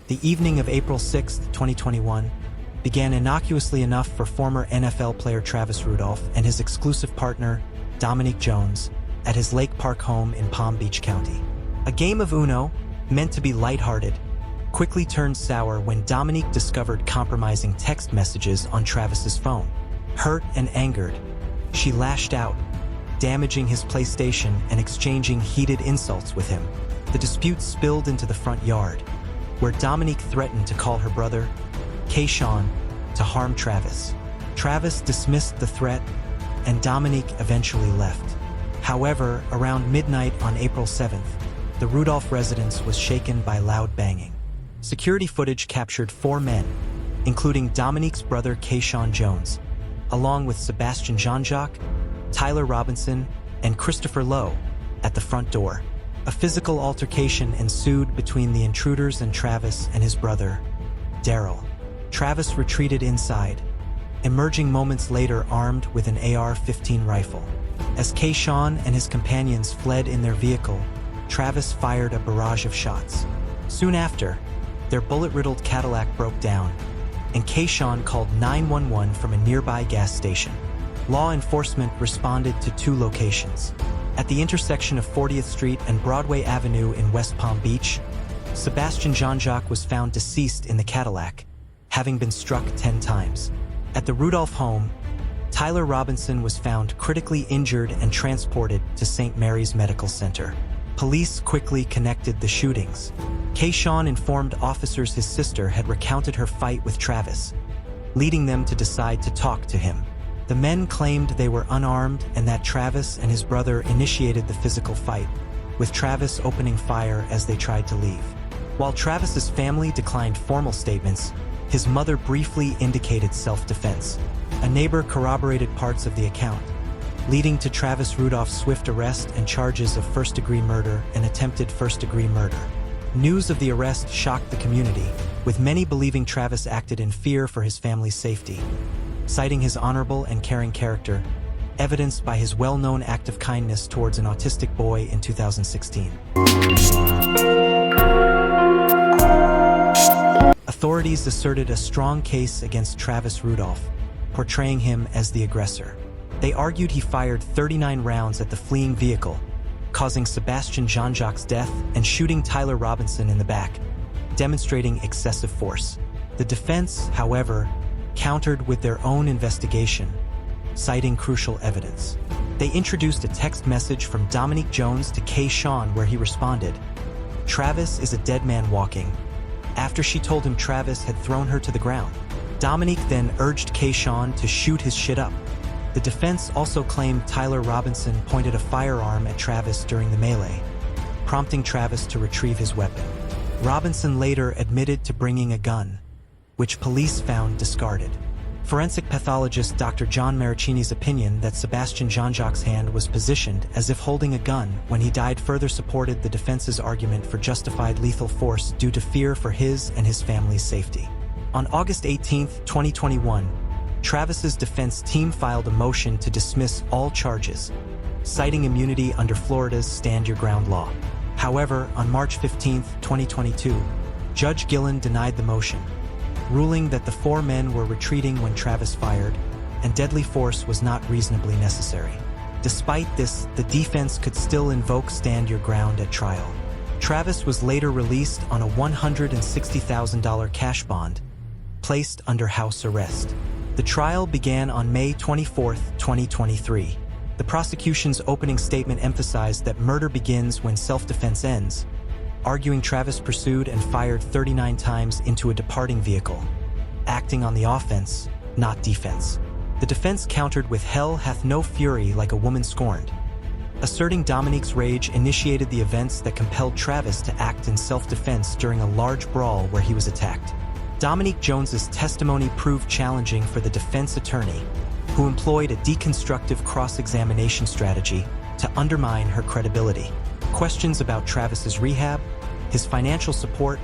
The evening of April 6, 2021, began innocuously enough for former NFL player Travis Rudolph and his exclusive partner, Dominique Jones, at his Lake Park home in Palm Beach County. A game of Uno, meant to be lighthearted, quickly turned sour when Dominique discovered compromising text messages on Travis's phone. Hurt and angered, she lashed out, damaging his PlayStation and exchanging heated insults with him. The dispute spilled into the front yard, where Dominique threatened to call her brother, Kayshawn, to harm Travis. Travis dismissed the threat, and Dominique eventually left. However, around midnight on April 7th, the Rudolph residence was shaken by loud banging. Security footage captured 4 men, including Dominique's brother Kayshawn Jones, along with Sebastian Jean-Jacques, Tyler Robinson, and Christopher Lowe, at the front door. A physical altercation ensued between the intruders and Travis and his brother, Daryl. Travis retreated inside, emerging moments later armed with an AR-15 rifle. As Kayshawn and his companions fled in their vehicle, Travis fired a barrage of shots. Soon after, their bullet-riddled Cadillac broke down, and Kayshawn called 911 from a nearby gas station. Law enforcement responded to 2 locations. At the intersection of 40th Street and Broadway Avenue in West Palm Beach, Sebastian Jean-Jacques was found deceased in the Cadillac, having been struck 10 times. At the Rudolph home, Tyler Robinson was found critically injured and transported to St. Mary's Medical Center. Police quickly connected the shootings. Kayshawn informed officers his sister had recounted her fight with Travis, leading them to decide to talk to him. The men claimed they were unarmed and that Travis and his brother initiated the physical fight, with Travis opening fire as they tried to leave. While Travis's family declined formal statements, his mother briefly indicated self-defense. A neighbor corroborated parts of the account, leading to Travis Rudolph's swift arrest and charges of first-degree murder and attempted first-degree murder. News of the arrest shocked the community, with many believing Travis acted in fear for his family's safety. Citing his honorable and caring character, evidenced by his well-known act of kindness towards an autistic boy in 2016. Authorities asserted a strong case against Travis Rudolph, portraying him as the aggressor. They argued he fired 39 rounds at the fleeing vehicle, causing Sebastian Jean-Jacques' death and shooting Tyler Robinson in the back, demonstrating excessive force. The defense, however, countered with their own investigation, citing crucial evidence. They introduced a text message from Dominique Jones to Kayshawn where he responded, "Travis is a dead man walking," after she told him Travis had thrown her to the ground. Dominique then urged Kayshawn to shoot his shit up. The defense also claimed Tyler Robinson pointed a firearm at Travis during the melee, prompting Travis to retrieve his weapon. Robinson later admitted to bringing a gun, which police found discarded. Forensic pathologist Dr. John Maricini's opinion that Sebastian Jean-Jacques' hand was positioned as if holding a gun when he died further supported the defense's argument for justified lethal force due to fear for his and his family's safety. On August 18, 2021, Travis's defense team filed a motion to dismiss all charges, citing immunity under Florida's Stand Your Ground law. However, on March 15, 2022, Judge Gillen denied the motion, ruling that the 4 men were retreating when Travis fired, and deadly force was not reasonably necessary. Despite this, the defense could still invoke Stand Your Ground at trial. Travis was later released on a $160,000 cash bond, placed under house arrest. The trial began on May 24, 2023. The prosecution's opening statement emphasized that murder begins when self-defense ends, arguing Travis pursued and fired 39 times into a departing vehicle, acting on the offense, not defense. The defense countered with "Hell hath no fury like a woman scorned," asserting Dominique's rage initiated the events that compelled Travis to act in self-defense during a large brawl where he was attacked. Dominique Jones's testimony proved challenging for the defense attorney, who employed a deconstructive cross-examination strategy to undermine her credibility. Questions about Travis's rehab, his financial support,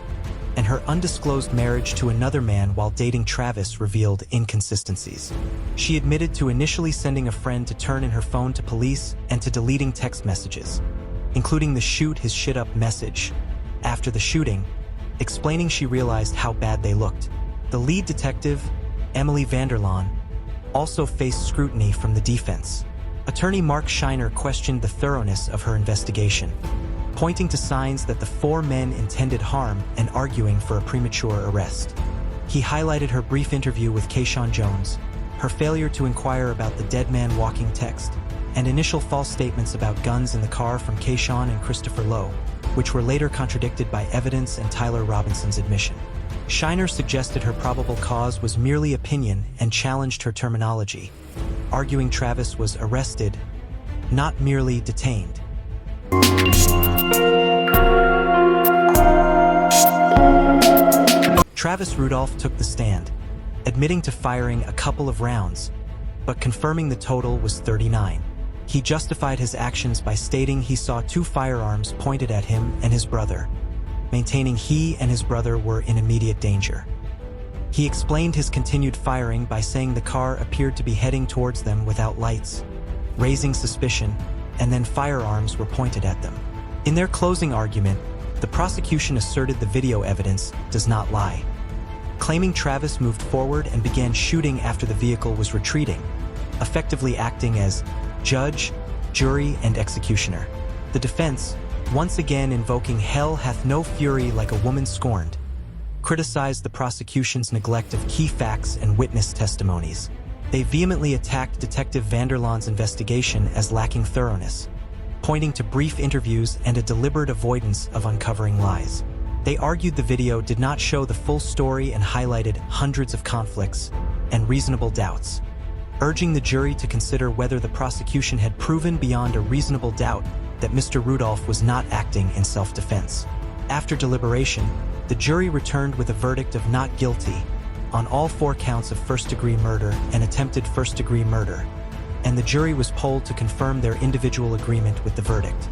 and her undisclosed marriage to another man while dating Travis revealed inconsistencies. She admitted to initially sending a friend to turn in her phone to police and to deleting text messages, including the "shoot his shit up" message. After the shooting, explaining she realized how bad they looked. The lead detective, Emily Vanderlaan, also faced scrutiny from the defense. Attorney Mark Scheiner questioned the thoroughness of her investigation, pointing to signs that the four men intended harm and arguing for a premature arrest. He highlighted her brief interview with Keyshawn Jones, her failure to inquire about the dead man walking text, and initial false statements about guns in the car from Keyshawn and Christopher Lowe, which were later contradicted by evidence and Tyler Robinson's admission. Scheiner suggested her probable cause was merely opinion and challenged her terminology, arguing Travis was arrested, not merely detained. Travis Rudolph took the stand, admitting to firing a couple of rounds, but confirming the total was 39. He justified his actions by stating he saw two firearms pointed at him and his brother, maintaining he and his brother were in immediate danger. He explained his continued firing by saying the car appeared to be heading towards them without lights, raising suspicion, and then firearms were pointed at them. In their closing argument, the prosecution asserted the video evidence does not lie, claiming Travis moved forward and began shooting after the vehicle was retreating, effectively acting as judge, jury, and executioner. The defense, once again invoking "hell hath no fury like a woman scorned," criticized the prosecution's neglect of key facts and witness testimonies. They vehemently attacked Detective Vanderlaan's investigation as lacking thoroughness, pointing to brief interviews and a deliberate avoidance of uncovering lies. They argued the video did not show the full story and highlighted hundreds of conflicts and reasonable doubts, urging the jury to consider whether the prosecution had proven beyond a reasonable doubt that Mr. Rudolph was not acting in self-defense. After deliberation, the jury returned with a verdict of not guilty on all 4 counts of first-degree murder and attempted first-degree murder, and the jury was polled to confirm their individual agreement with the verdict.